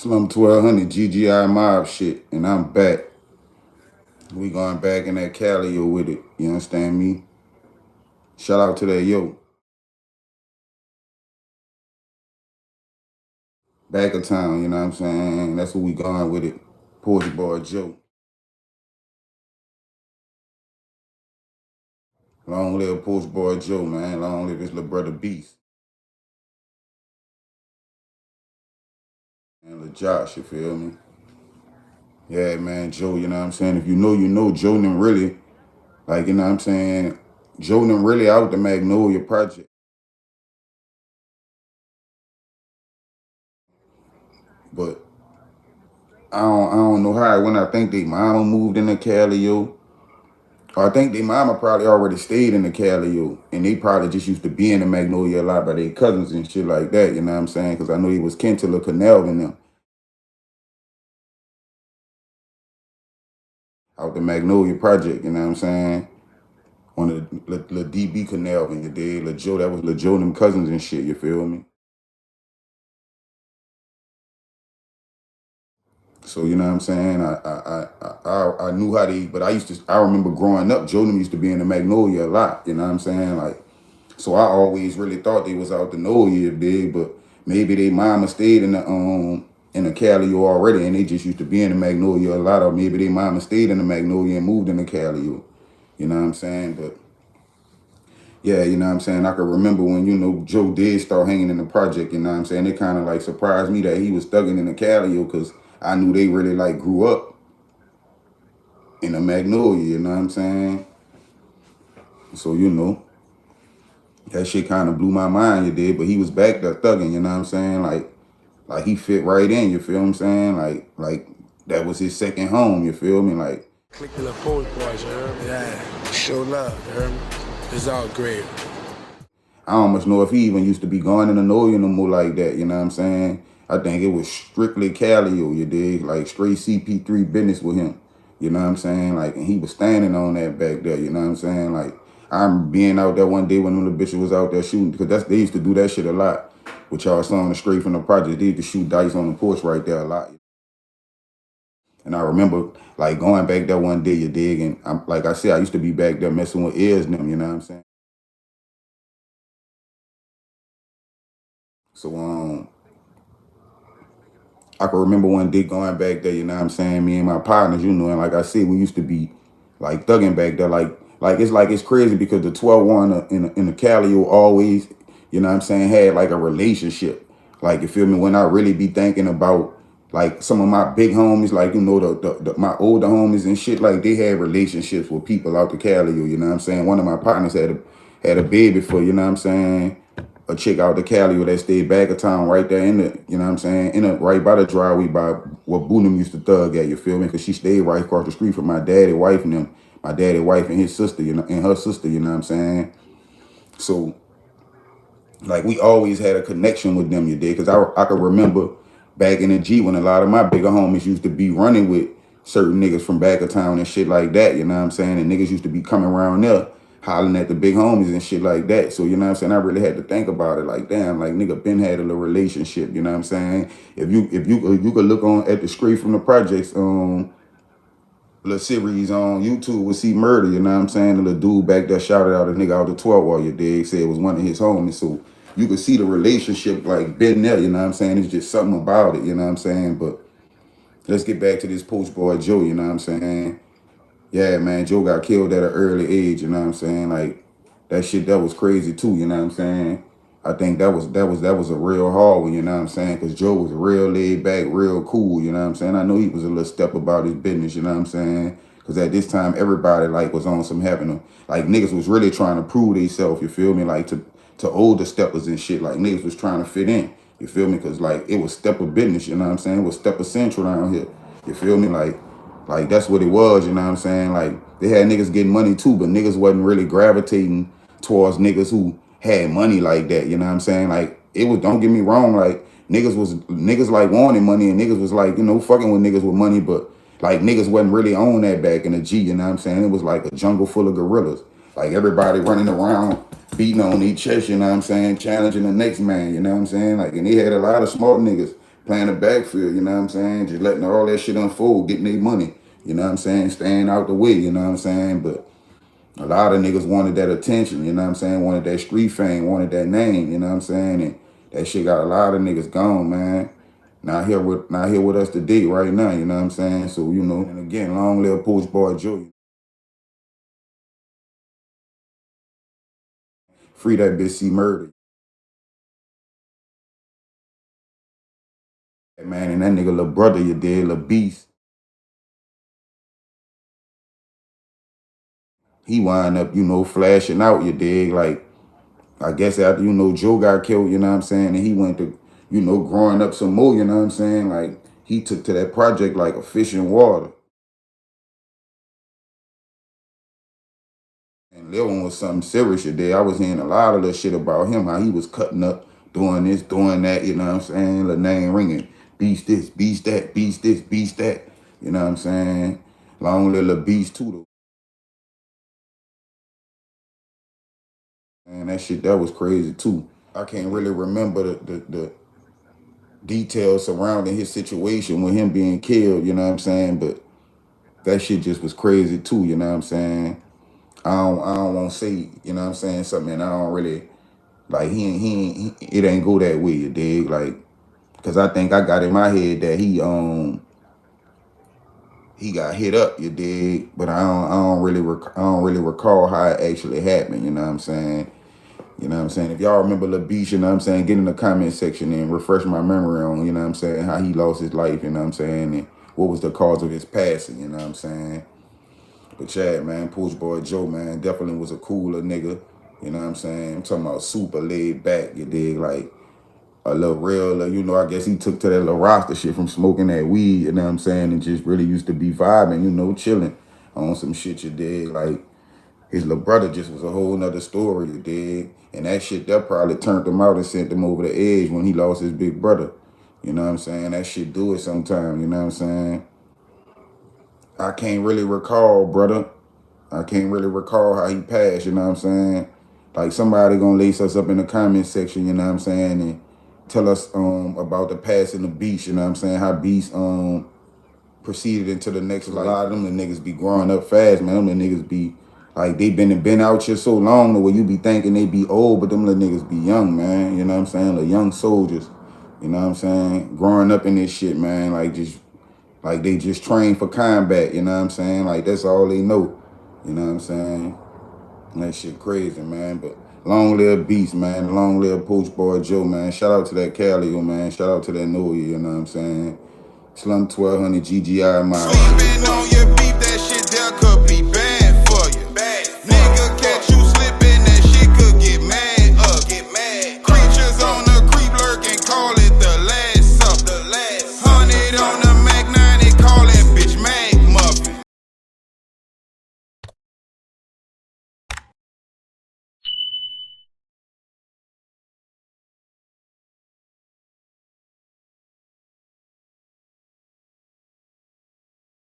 Slum 1200 GGI mob shit, and I'm back. We going back in that Calliope with it. You understand me? Shout out to that yo. Back of town, you know what I'm saying? That's what we going with it. Porch boy Joe. Long live Porch boy Joe, man. Long live his little brother Beast. And little Josh, you feel me? Yeah, man, Joe, you know what I'm saying? If you know, you know. Joe them really, like, you know what I'm saying? Joe them really out the Magnolia Project. But I don't know how when I think they mama moved into Calliope. I think their mama probably already stayed in the Calliope, and they probably just used to be in the Magnolia a lot by their cousins and shit like that, you know what I'm saying? Because I know he was kin to Lil Canal and them out the Magnolia Project, you know what I'm saying? On the DB Canal, and you did, Lil Joe, that was Lil Joe and them cousins and shit, you feel me? So, you know what I'm saying? I knew how they, but I remember growing up, Joe them used to be in the Magnolia a lot, you know what I'm saying? Like, so I always really thought they was out the know here big, but maybe they mama stayed in the Calliope already, and they just used to be in the Magnolia a lot. Or maybe they mama stayed in the Magnolia and moved in the Calliope. You know what I'm saying? But yeah, you know what I'm saying. I can remember when Joe did start hanging in the project. You know what I'm saying? It kind of like surprised me that he was thugging in the Calliope because I knew they really like grew up in the Magnolia. You know what I'm saying? So that shit kind of blew my mind, you did. But he was back there thugging, you know what I'm saying? Like he fit right in, you feel what I'm saying? Like that was his second home, you feel me? Like Click the Porch boys, you heard me? Yeah, show love, you heard me? It's all great. I don't much know if he even used to be going in the Noya no more like that, you know what I'm saying? I think it was strictly Callio, you dig? Like straight CP3 business with him. You know what I'm saying? Like, and he was standing on that back there, you know what I'm saying? Like, I'm being out there one day when them little bitches was out there shooting, because they used to do that shit a lot. With y'all saw on the straight from the project, they used to shoot dice on the porch right there a lot. And I remember like going back there one day, you dig, and I'm like I said, I used to be back there messing with ears and them, you know what I'm saying? So I can remember one day going back there, you know what I'm saying? Me and my partners, and like I said, we used to be like thugging back there. Like it's crazy because the 12-1 in the Callio always, you know what I'm saying, had like a relationship. Like, you feel me? When I really be thinking about like some of my big homies, like, my older homies and shit, like they had relationships with people out the Callio, you know what I'm saying? One of my partners had a baby for, you know what I'm saying, a chick out the Cali that stayed back of town right there in the, you know what I'm saying, right by the driveway by where Boonham used to thug at, you feel me? Because she stayed right across the street from my daddy wife and them, my daddy wife and his sister, and her sister, you know what I'm saying? So, like, we always had a connection with them, you did, because I could remember back in the G when a lot of my bigger homies used to be running with certain niggas from back of town and shit like that, you know what I'm saying? And niggas used to be coming around there hollering at the big homies and shit like that. So, you know what I'm saying? I really had to think about it like, damn, like nigga been had a little relationship, you know what I'm saying? If you could look on at the straight from the projects little series on YouTube with See Murder, you know what I'm saying? The little dude back there shouted out a nigga out the 12 while you dig, said it was one of his homies. So you could see the relationship like been there, you know what I'm saying? It's just something about it, you know what I'm saying? But let's get back to this Porch boy Joe, you know what I'm saying? Yeah, man, Joe got killed at an early age, you know what I'm saying? Like that shit that was crazy too, you know what I'm saying? I think that was a real hard one, you know what I'm saying? Cause Joe was real laid back, real cool, you know what I'm saying? I know he was a little step about his business, you know what I'm saying? Cause at this time everybody like was on some having a like niggas was really trying to prove themselves, you feel me? Like to older steppers and shit. Like niggas was trying to fit in. You feel me? Cause like it was stepper business, you know what I'm saying? It was stepper central around here. You feel me? Like that's what it was, you know what I'm saying? Like they had niggas getting money too, but niggas wasn't really gravitating towards niggas who had money like that, you know what I'm saying? Like it was, don't get me wrong, like niggas like wanting money and niggas was like, fucking with niggas with money, but like niggas wasn't really on that back in the G, you know what I'm saying? It was like a jungle full of gorillas. Like everybody running around beating on each chest, you know what I'm saying? Challenging the next man, you know what I'm saying? Like, and they had a lot of smart niggas playing the backfield, you know what I'm saying? Just letting all that shit unfold, getting their money, you know what I'm saying? Staying out the way, you know what I'm saying? But a lot of niggas wanted that attention, you know what I'm saying? Wanted that street fame, wanted that name, you know what I'm saying? And that shit got a lot of niggas gone, man. Not here with us today, right now, you know what I'm saying? So, you know, and again, long live Porch Boy Joe. Free that bitch C Murder. Man, and that nigga little brother, you did, little beast. He wind up, you know, flashing out, you dig? Like, I guess after, you know, Joe got killed, you know what I'm saying? And he went to, you know, growing up some more, you know what I'm saying? Like, he took to that project like a fish in water. And Lil one was something serious, you dig? I was hearing a lot of little shit about him, how he was cutting up, doing this, doing that, you know what I'm saying? The name ringing, beast this, beast that, beast this, beast that, you know what I'm saying? Long little beast too, though. And that shit, that was crazy too. I can't really remember the details surrounding his situation with him being killed, you know what I'm saying? But that shit just was crazy too, you know what I'm saying? I don't want to say, you know what I'm saying, something I don't really, like, it ain't go that way, you dig? Like, cause I think I got in my head that he got hit up, you dig? But I don't really recall how it actually happened, you know what I'm saying? You know what I'm saying? If y'all remember Lil Beast, you know what I'm saying, get in the comment section and refresh my memory on, you know what I'm saying, how he lost his life, you know what I'm saying, and what was the cause of his passing, you know what I'm saying? But yeah, man, Porch Boy Joe, man, definitely was a cooler nigga, you know what I'm saying? I'm talking about super laid back, you dig? Like, a little real, you know, I guess he took to that little roster shit from smoking that weed, you know what I'm saying, and just really used to be vibing, you know, chilling on some shit, you dig? Like, his little brother just was a whole nother story, you dig? And that shit, that probably turned him out and sent him over the edge when he lost his big brother. You know what I'm saying? That shit do it sometimes, you know what I'm saying? I can't really recall, brother. I can't really recall how he passed, you know what I'm saying? Like, somebody gonna lace us up in the comment section, you know what I'm saying? And tell us about the passing of Beast, you know what I'm saying? How Beast proceeded into the next life. A lot of them the niggas be growing up fast, man. Them the niggas be like, they been out here so long the way you be thinking they be old, but them little niggas be young, man. You know what I'm saying? The young soldiers. You know what I'm saying? Growing up in this shit, man. Like they just train for combat, you know what I'm saying? Like, that's all they know. You know what I'm saying? And that shit crazy, man. But long live Beast, man. Long live Porch Boy Joe, man. Shout out to that Calliope, man. Shout out to that Noah, you know what I'm saying? Slum 1200 GGI mile. Sleeping on your beef, that shit there could be bad for you. Nigga catch you slipping, that shit could get mad up. Creatures on the creep lurking, call it the last supper. 100 on